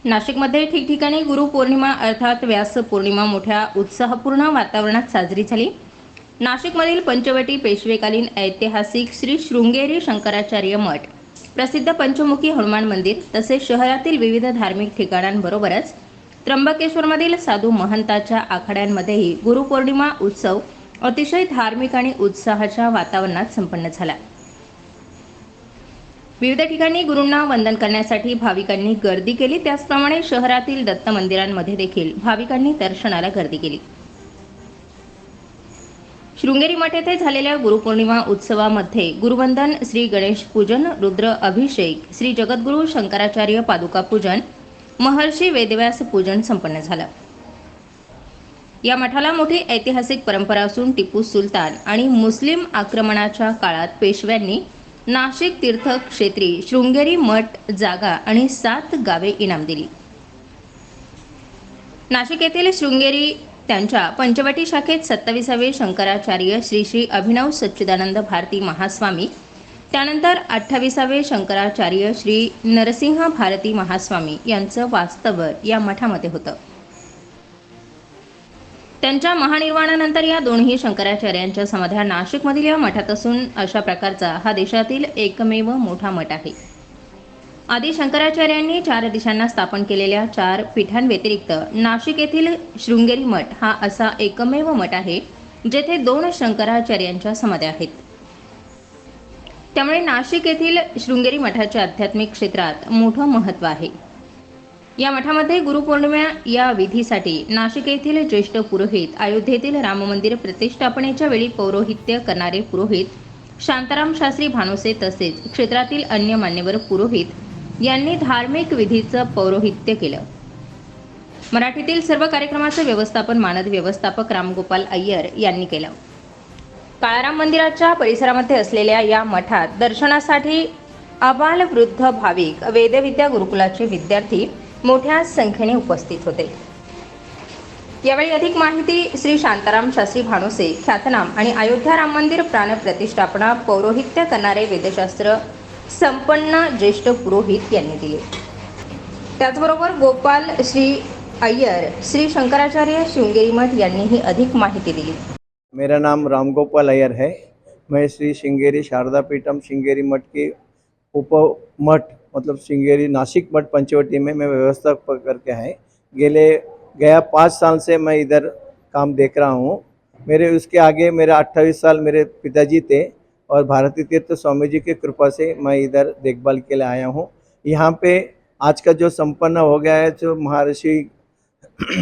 नाशिकमध्ये ठिकठिकाणी गुरुपौर्णिमा अर्थात व्यास पौर्णिमा मोठ्या उत्साहपूर्ण वातावरणात साजरी झाली। नाशिकमधील पंचवटी पेशवेकालीन ऐतिहासिक श्री शृंगेरी शंकराचार्य मठ, प्रसिद्ध पंचमुखी हनुमान मंदिर तसेच शहरातील विविध धार्मिक ठिकाणांबरोबरच त्र्यंबकेश्वरमधील साधू महंताच्या आखाड्यांमध्येही गुरुपौर्णिमा उत्सव अतिशय धार्मिक आणि उत्साहाच्या वातावरणात संपन्न झाला। विविध ठिकाणी गुरूंना वंदन करण्यासाठी भाविकांनी गर्दी केली। त्याचप्रमाणे शहरातील दत्त मंदिरांमध्ये देखील भाविकांनी दर्शनाला गर्दी केली। शृंगेरी मठ येथे झालेल्या गुरुपौर्णिमा उत्सवामध्ये गुरुवंदन, श्री गणेश पूजन, रुद्र अभिषेक, श्री जगद्गुरु शंकराचार्य पादुका पूजन, महर्षी वेदव्यास पूजन संपन्न झालं। या मठाला मोठी ऐतिहासिक परंपरा असून टिपू सुलतान आणि मुस्लिम आक्रमणाच्या काळात पेशव्यांनी नाशिक तीर्थक्षेत्री शृंगेरी मठ जागा आणि 7 गावे इनाम दिली। नाशिक येथील शृंगेरी त्यांच्या पंचवटी शाखेत 27वे शंकराचार्य श्री श्री अभिनव सच्चिदानंद भारती महास्वामी, त्यानंतर 28वे शंकराचार्य श्री नरसिंह भारती महास्वामी यांचं वास्तव्य या मठामध्ये होतं। त्यांच्या महानिर्वाणानंतर या दोन्ही शंकराचार्यांच्या समाध्या नाशिकमधील या मठात असून अशा प्रकारचा हा देशातील एकमेव मोठा मठ आहे। आदी शंकराचार्यांनी 4 दिशांना स्थापन केलेल्या 4 पीठांव्यतिरिक्त नाशिक येथील शृंगेरी मठ हा असा एकमेव मठ आहे जेथे 2 शंकराचार्यांच्या समाध्या आहेत। त्यामुळे नाशिक येथील शृंगेरी मठाचे आध्यात्मिक क्षेत्रात मोठं महत्त्व आहे। या मठामध्ये गुरुपौर्णिमा या विधीसाठी नाशिक येथील ज्येष्ठ पुरोहित, अयोध्येतील राम मंदिर प्रतिष्ठापनेच्या वेळी पौरोहित्य करणारे पुरोहित शांताराम शास्त्री भानुसे तसेच क्षेत्रातील अन्य मान्यवर पुरोहित यांनी धार्मिक विधीचं पौरोहित्य केलं। मराठीतील सर्व कार्यक्रमाचं व्यवस्थापन मानद व्यवस्थापक रामगोपाल अय्यर यांनी केलं। काळाराम मंदिराच्या परिसरामध्ये असलेल्या या मठात दर्शनासाठी आबाल वृद्ध भाविक, वेदविद्या गुरुकुलाचे विद्यार्थी मोठ्या संख्येने उपस्थित होते। यावेळी अधिक माहिती श्री शांताराम शास्त्री भानुसे, ख्यातनाम आणि अयोध्या राम मंदिर प्राण प्रतिष्ठापना पौरोहित्य करणारे वेदशास्त्र संपन्न ज्येष्ठ पुरोहित यांनी दिले। त्याचबरोबर गोपाल श्री अय्यर, श्री शंकराचार्य शृंगेरी मठ यांनीही अधिक माहिती दिली। मेरा नाम रामगोपाल अय्यर है। मैं श्री श्रृंगेरी शारदा पीठम श्रृंगेरी मठ के उप मठ मतलब श्रृंगेरी नासिक मठ पंचवटी में मैं व्यवस्थापक करके हैं। गया 5 साल से मैं इधर काम देख रहा हूँ। मेरे उसके आगे मेरा 28 साल मेरे पिताजी थे और भारती तीर्थ स्वामी जी की कृपा से मैं इधर देखभाल के लिए आया हूँ। यहाँ पे आज का जो संपन्न हो गया है, जो महर्षि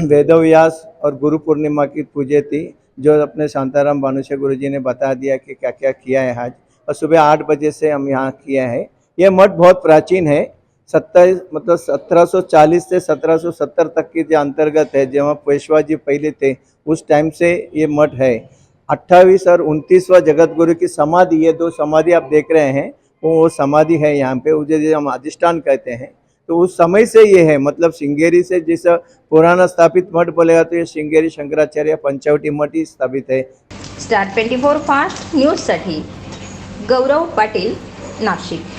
वेदव्यास और गुरु पूर्णिमा की पूजा थी, जो अपने शांताराम भानुसे गुरु जी ने बता दिया कि क्या क्या किया है आज, और सुबह 8 बजे से हम यहाँ किया है। यह मठ बहुत प्राचीन है। 1740 से 1770 तक की जो अंतर्गत है, जहाँ पेशवा जी पहले थे उस टाइम से ये मठ है। 28 और 29वां जगतगुरु की समाधि, ये 2 समाधि आप देख रहे हैं, वो समाधि है यहाँ पे, उसे हम अधिष्ठान कहते हैं। तो उस समय से ये है, मतलब श्रृंगेरी से जिस पुराना स्थापित मठ बोलेगा तो ये श्रृंगेरी शंकराचार्य पंचवटी मठ ही स्थापित है। स्टार 24 फास्ट न्यूज साठी गौरव पाटील, नाशिक।